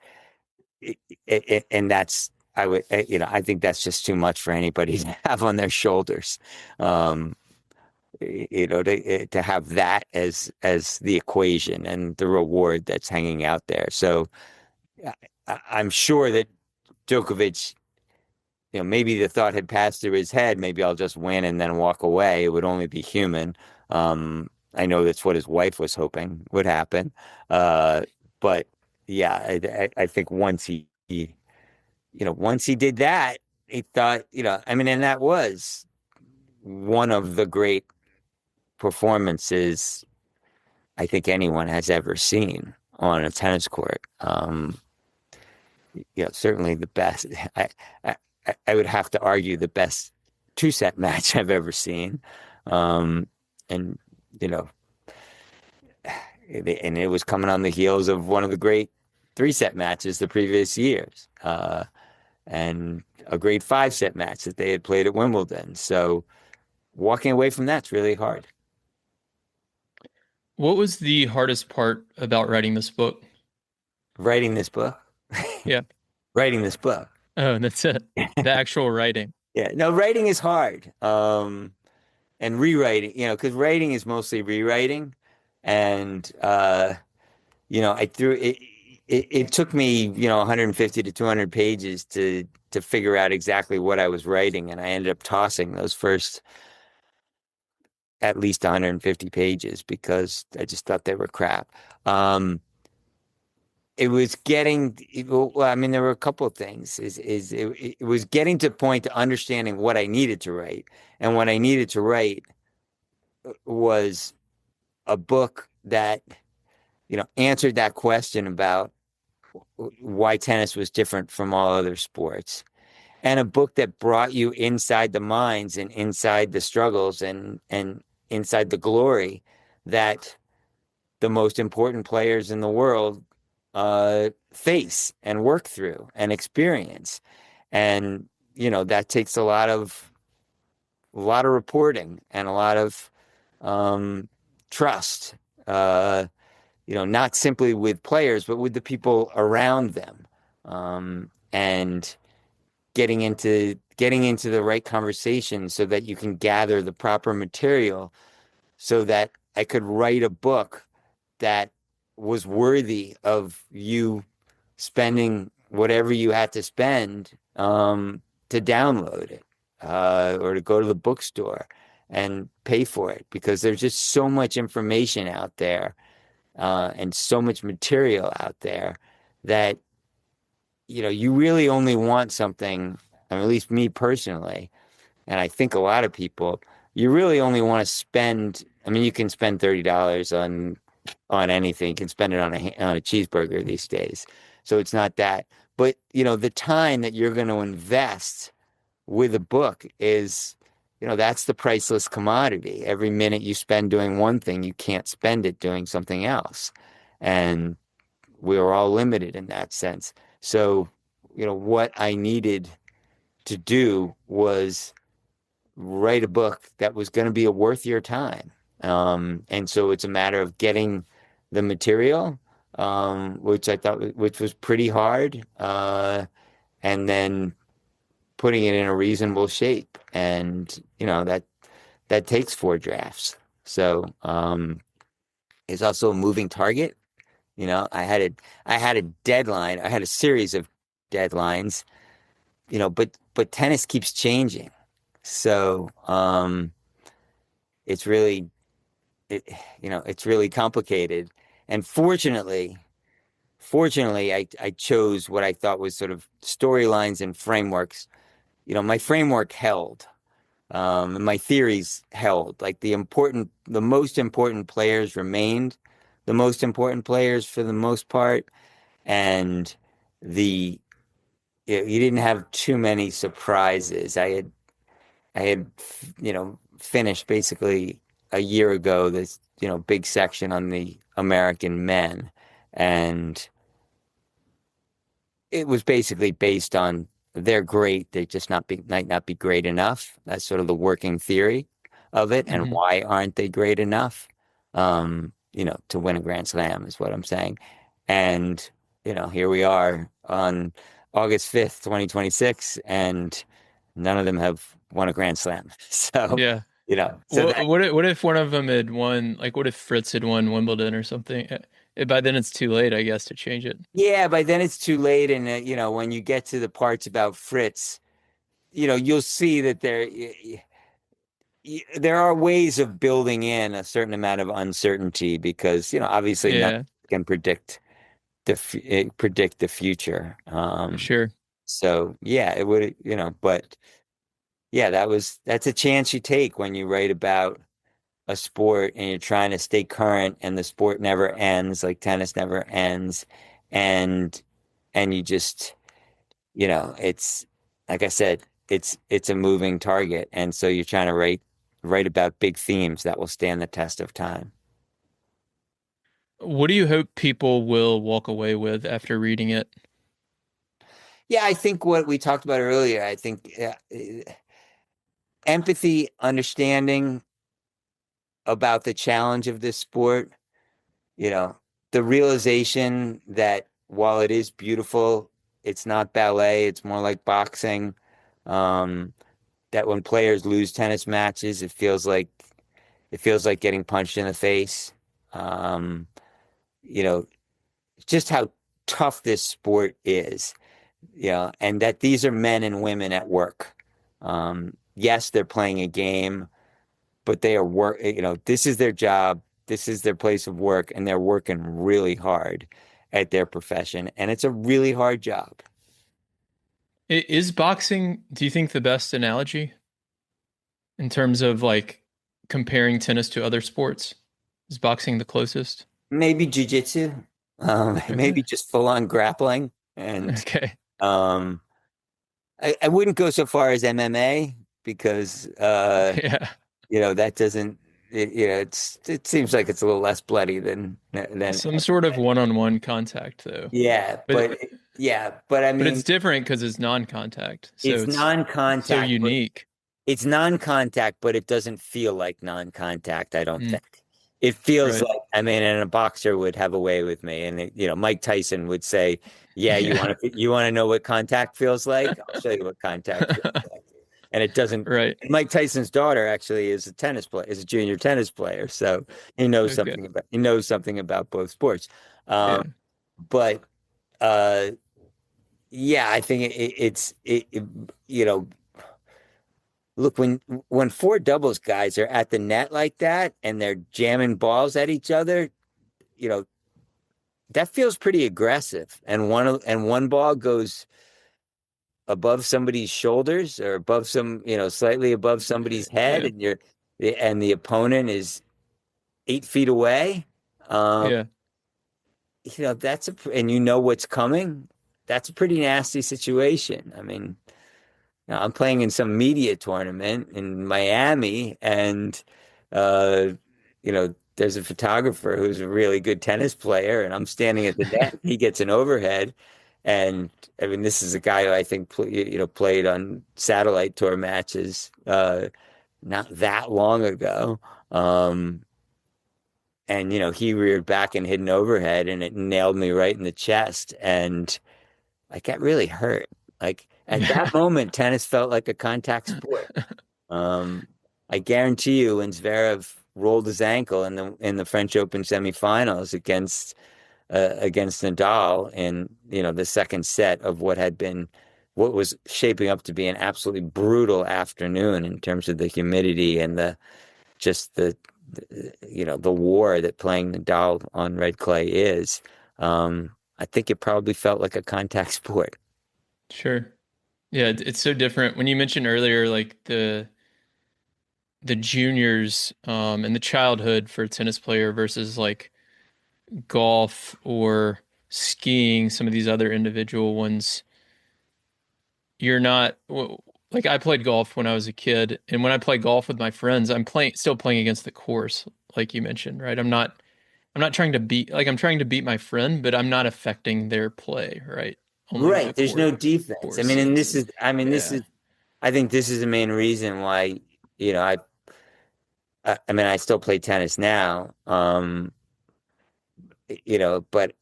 that's, I think that's just too much for anybody to have on their shoulders. Um, to have that as the equation and the reward that's hanging out there. So I'm sure that Djokovic, maybe the thought had passed through his head, maybe I'll just win and then walk away. It would only be human. I know that's what his wife was hoping would happen. Uh, but yeah, I think once he did that, he thought, I mean, and that was one of the great performances I think anyone has ever seen on a tennis court. Certainly the best. I, I would have to argue the best two-set match I've ever seen. And you know, and it was coming on the heels of one of the great three-set matches the previous years, and a great five-set match that they had played at Wimbledon. So walking away from that's really hard. What was the hardest part about writing this book? Writing this book, Yeah. writing this book. Oh, that's it. The actual writing. Yeah, no, writing is hard. And rewriting, because writing is mostly rewriting. And I threw it, it took me, 150 to 200 pages to figure out exactly what I was writing, and I ended up tossing those first at least 150 pages because I just thought they were crap. It was getting well, I mean, there were a couple of things. It was getting to the point to understanding what I needed to write, and what I needed to write was a book that answered that question about why tennis was different from all other sports, and a book that brought you inside the minds and inside the struggles and inside the glory that the most important players in the world face and work through and experience. And that takes a lot of reporting and a lot of trust, not simply with players, but with the people around them, and getting into the right conversation so that you can gather the proper material so that I could write a book that was worthy of you spending whatever you had to spend to download it, or to go to the bookstore and pay for it, because there's just so much information out there, and so much material out there that you really only want something. I mean, at least me personally, and I think a lot of people, you really only want to spend. I mean, you can spend $30 on anything. You can spend it on a cheeseburger these days, so it's not that. But the time that you're going to invest with a book is, that's the priceless commodity. Every minute you spend doing one thing, you can't spend it doing something else, and we are all limited in that sense. So, what I needed to do was write a book that was going to be worth your time. And so it's a matter of getting the material, which I thought which was pretty hard, and then putting it in a reasonable shape. And that takes four drafts. So it's also a moving target. I had a deadline. I had a series of deadlines, but tennis keeps changing. So it's really it, it's really complicated. And fortunately, I chose what I thought was sort of storylines and frameworks. My framework held. And my theories held. Like the most important players remained the most important players for the most part, and the you didn't have too many surprises. I had finished basically a year ago this big section on the American men, and it was basically based on they're great, they just might not be great enough. That's sort of the working theory of it. And Hmm. why aren't they great enough? To win a Grand Slam is what I'm saying. And here we are on August 5th, 2026, and none of them have won a Grand Slam. So, Yeah. so that What if one of them had won, like what if Fritz had won Wimbledon or something? By then it's too late, I guess, to change it. yeah, by then it's too late. And when you get to the parts about Fritz, you'll see that there are ways of building in a certain amount of uncertainty because obviously nothing Yeah, can predict the future. sure. So yeah, it would, but yeah, that's a chance you take when you write about a sport and you're trying to stay current and the sport never ends, like tennis never ends, and you just it's like I said, it's a moving target, and so you're trying to write about big themes that will stand the test of time. What do you hope people will walk away with after reading it? Yeah, I think what we talked about earlier, I think empathy, understanding about the challenge of this sport, you know, the realization that while it is beautiful, it's not ballet, it's more like boxing. Um, that when players lose tennis matches, it feels like getting punched in the face. Um, you know, just how tough this sport is. And that these are men and women at work. Yes, they're playing a game, but they are work. This is their job. This is their place of work, and they're working really hard at their profession, and it's a really hard job. Is boxing, do you think, the best analogy in terms of like comparing tennis to other sports? Is boxing the closest? Maybe jujitsu, Okay. maybe just full on grappling, and Okay. um, I wouldn't go so far as MMA because Yeah. that doesn't it seems like it's a little less bloody than Some sort of one-on-one contact though. yeah, But but I but it's mean different because it's non-contact. So it's it's so non-contact, but unique. it's non-contact, but it doesn't feel like non-contact, I don't Mm, think. It feels right. like, I mean, and a boxer would have a way with me. And Mike Tyson would say, "Yeah, you Yeah. want to know what contact feels like? I'll show you what contact feels like." And it doesn't. Right. Mike Tyson's daughter actually is a tennis player, is a junior tennis player, so Okay. he knows something about both sports. Yeah. But uh, yeah, I think you know look, when four doubles guys are at the net like that and they're jamming balls at each other, you know, that feels pretty aggressive. And one ball goes above somebody's shoulders or slightly above somebody's head, Yeah. and the opponent is 8 feet away. Um, Yeah. and you know what's coming. That's a pretty nasty situation. I mean, now, I'm playing in some media tournament in Miami, and uh, there's a photographer who's a really good tennis player, and I'm standing at the net. He gets an overhead, and I mean, this is a guy who I think played on satellite tour matches not that long ago. Um, and he reared back and hit an overhead, and it nailed me right in the chest, and I got really hurt. Like at that Yeah. moment, tennis felt like a contact sport. Um, I guarantee you, when Zverev rolled his ankle in the French Open semifinals against Nadal in, the second set of what was shaping up to be an absolutely brutal afternoon in terms of the humidity and the war that playing Nadal on red clay is. I think it probably felt like a contact sport. Sure. Yeah, it's so different. When you mentioned earlier, like the juniors and the childhood for a tennis player versus like golf or skiing, some of these other individual ones, you're not like I played golf when I was a kid, and when I play golf with my friends, I'm playing still playing against the course, like you mentioned, right? I'm not trying to beat like I'm trying to beat my friend, but I'm not affecting their play, right? Only the Right. There's no court defense. I mean, and forces. this Yeah. is, I think this is the main reason why, you know, I mean, I still play tennis now. But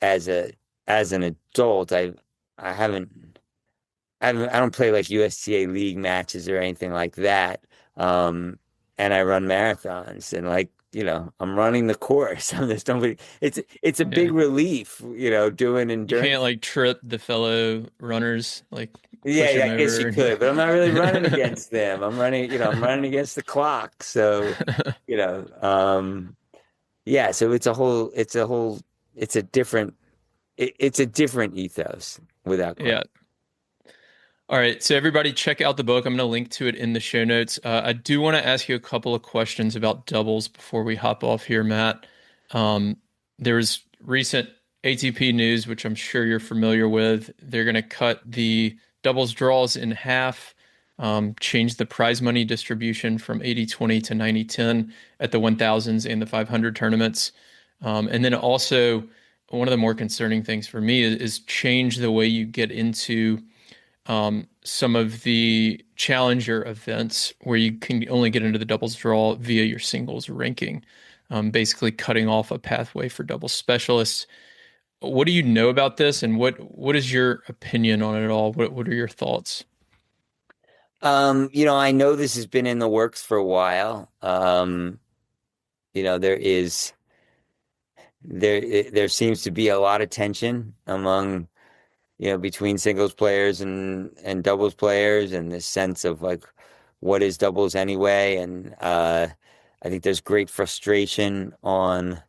as an adult, I haven't, I don't play like USTA league matches or anything like that. Um, and I run marathons and I'm running the course. There's nobody, it's a Yeah. big relief, doing You can't endurance. like trip the fellow runners, like Yeah, push yeah, them I guess you over. could, but I'm not really running against them. I'm running against the clock. So, you know, um, yeah, so it's a different, it's a different ethos without Yeah. question. All right, so everybody check out the book. I'm going to link to it in the show notes. I do want to ask you a couple of questions about doubles before we hop off here, Matt. Um, there's recent ATP news, which I'm sure you're familiar with. They're going to cut the doubles draws in half, change the prize money distribution from 80-20 to 90-10 at the 1000s and the 500 tournaments. And then also, one of the more concerning things for me is change the way you get into some of the challenger events where you can only get into the doubles draw via your singles ranking, basically cutting off a pathway for doubles specialists. What do you know about this, and what is your opinion on it all? What are your thoughts? I know this has been in the works for a while. There is there seems to be a lot of tension among between singles players and doubles players, and this sense of like what is doubles anyway. And I think there's great frustration on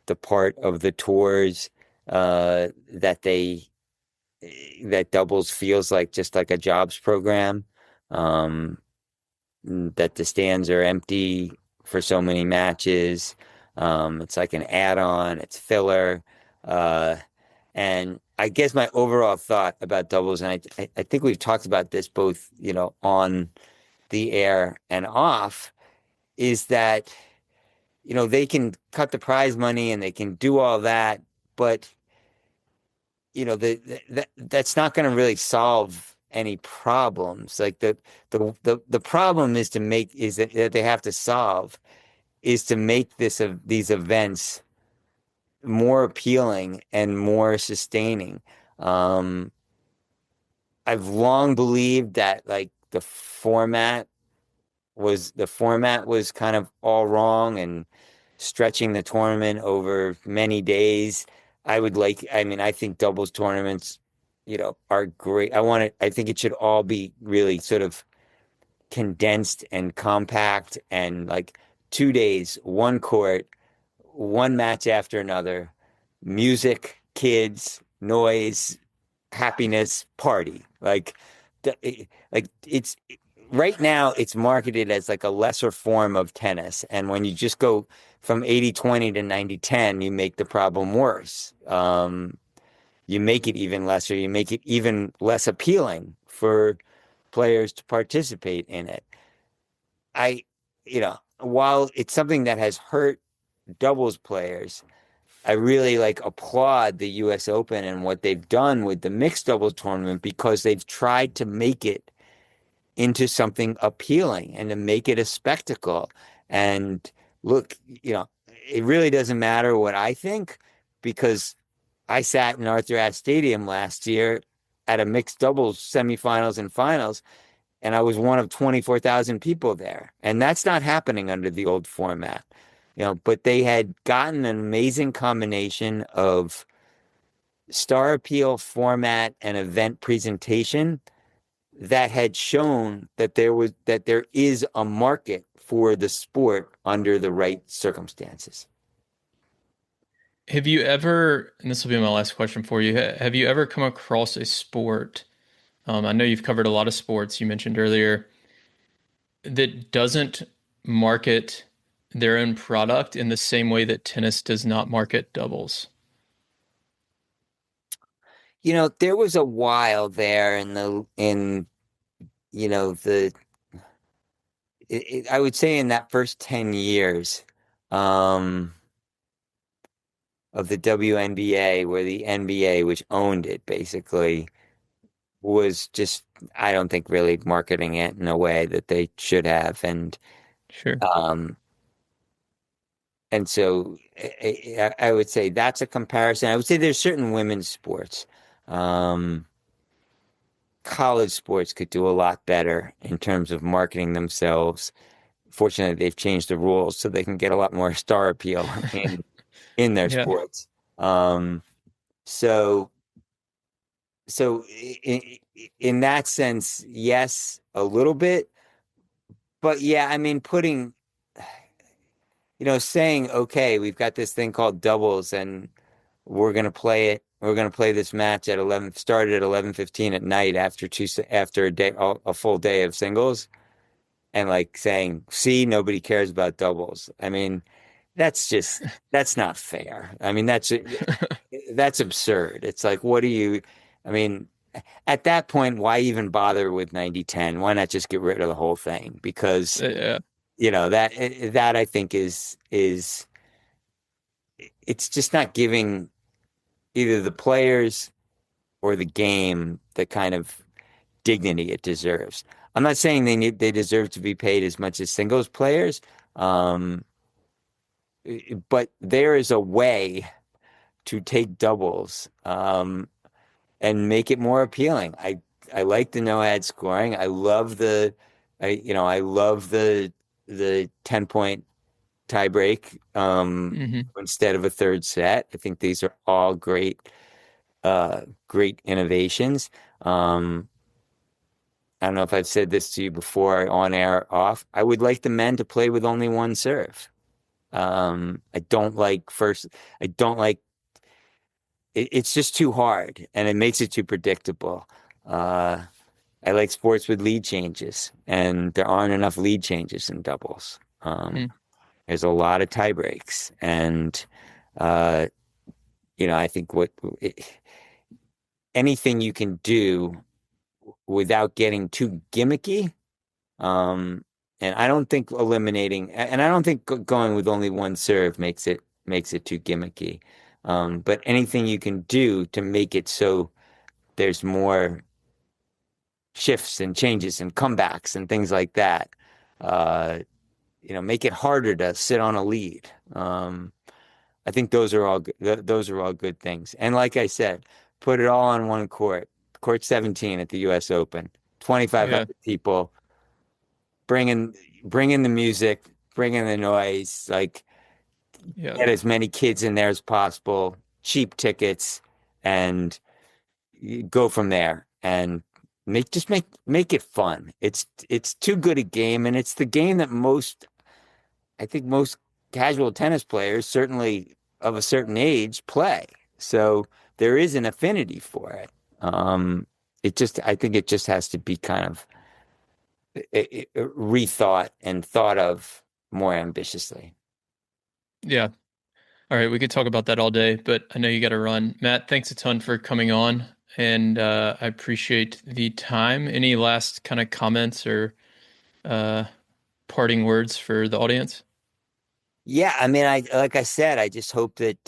the part of the tours that doubles feels like just like a jobs program, um, that the stands are empty for so many matches. It's like an add-on, it's filler. Uh, and I guess my overall thought about doubles, and I think we've talked about this both, on the air and off, is that, they can cut the prize money and they can do all that, but that's not going to really solve any problems. Like the problem is that they have to solve is to make these events more appealing and more sustaining. Um, I've long believed that like the format was kind of all wrong and stretching the tournament over many days. I mean, I think doubles tournaments, are great. I think it should all be really sort of condensed and compact and like 2 days, one court, one match after another, music, kids, noise, happiness, party. Like it's right now it's marketed as like a lesser form of tennis. And when you just go from 80-20 to 90-10, you make the problem worse. You make it even lesser, you make it even less appealing for players to participate in it. I, while it's something that has hurt doubles players, I really like applaud the US Open and what they've done with the mixed doubles tournament because they've tried to make it into something appealing and to make it a spectacle. And look, it really doesn't matter what I think because I sat in Arthur Ashe Stadium last year at a mixed doubles semifinals and finals, and I was one of 24,000 people there. And that's not happening under the old format. but they had gotten an amazing combination of star appeal, format, and event presentation that had shown that there is a market for the sport under the right circumstances. Have you ever, and this will be my last question for you, have you ever come across a sport? I know you've covered a lot of sports, you mentioned earlier, that doesn't market their own product in the same way that tennis does not market doubles. There was a while there in the I would say in that first 10 years um, of the WNBA, where the NBA, which owned it basically, was just, I don't think, really marketing it in a way that they should have. Sure. Um, and so I would say that's a comparison. I would say there's certain women's sports. Um, College sports could do a lot better in terms of marketing themselves. Fortunately, they've changed the rules so they can get a lot more star appeal in their Yeah. sports. Um, so so in that sense, yes, a little bit, but yeah, I mean, saying, okay, we've got this thing called doubles, and we're gonna play it. We're gonna play this match at 11, started at 11:15 at night after a full day of singles, and like saying, see, nobody cares about doubles. I mean, that's not fair. I mean, that's absurd. It's like, what do you, I mean, at that point, why even bother with 90-10? Why not just get rid of the whole thing? Because, Yeah. that I think is it's just not giving either the players or the game the kind of dignity it deserves. I'm not saying they deserve to be paid as much as singles players, um, but there is a way to take doubles and make it more appealing. I like the no ad scoring. I love the 10-point tiebreak Hmm. instead of a third set. I think these are all great innovations. Um, I don't know if I've said this to you before, on air or off. I would like the men to play with only one serve. I don't like first. I don't like it's just too hard, and it makes it too predictable. Uh, I like sports with lead changes, and there aren't enough lead changes in doubles. There's a lot of tie breaks, and uh, I think anything you can do without getting too gimmicky. Um, and I don't think and I don't think going with only one serve makes it too gimmicky. But anything you can do to make it so there's more shifts and changes and comebacks and things like that. Uh, make it harder to sit on a lead. I think those are all good things. And like I said, put it all on one court 17 at the U.S. Open, Yeah. 2,500 people, bring in bring in the music, bring in the noise, like Yeah. get as many kids in there as possible, cheap tickets, and you go from there and make it fun. It's too good a game, and it's the game that I think most casual tennis players, certainly of a certain age, play. So there is an affinity for it. I think it just has to be kind of rethought and thought of more ambitiously. Yeah. All right. We could talk about that all day, but I know you got to run. Matt, thanks a ton for coming on, and I appreciate the time. Any last kind of comments or uh, parting words for the audience? Yeah, I mean, like I said, I just hope that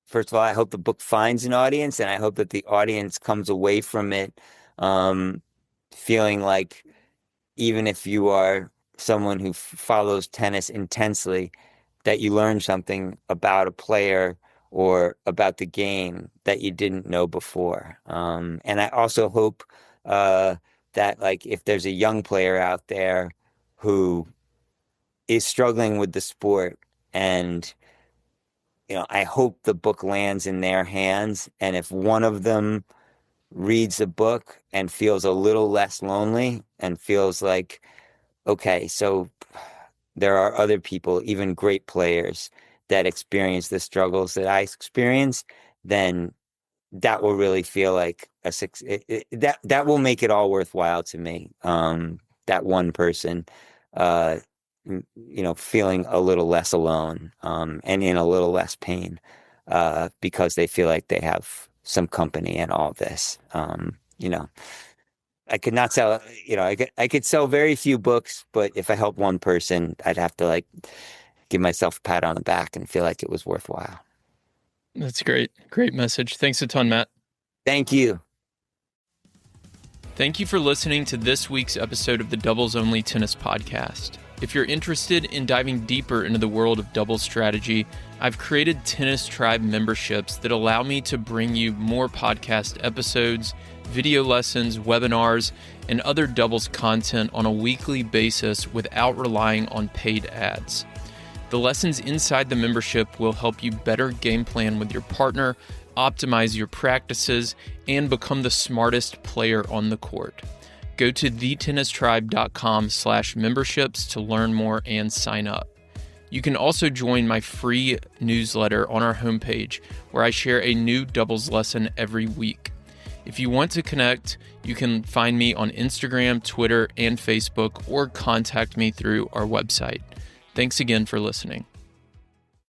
first of all, I hope the book finds an audience, and I hope that the audience comes away from it um, feeling like, even if you are someone who follows tennis intensely, that you learn something about a player or about the game that you didn't know before. And I also hope that, like, if there's a young player out there who is struggling with the sport, and I hope the book lands in their hands. And if one of them reads the book and feels a little less lonely and feels like, okay, so there are other people, even great players, that experience the struggles that I experience, then that will really feel like that will make it all worthwhile to me. That one person, uh, feeling a little less alone, and in a little less pain, because they feel like they have some company in all this. I could not sell, I could sell very few books, but if I help one person, I'd have to like give myself a pat on the back and feel like it was worthwhile. That's great. Great message. Thanks a ton, Matt. Thank you. Thank you for listening to this week's episode of the Doubles Only Tennis Podcast. If you're interested in diving deeper into the world of doubles strategy, I've created Tennis Tribe memberships that allow me to bring you more podcast episodes, video lessons, webinars, and other doubles content on a weekly basis without relying on paid ads. The lessons inside the membership will help you better game plan with your partner, optimize your practices, and become the smartest player on the court. Go to thetennistribe.com/memberships to learn more and sign up. You can also join my free newsletter on our homepage, where I share a new doubles lesson every week. If you want to connect, you can find me on Instagram, Twitter, and Facebook, or contact me through our website. Thanks again for listening.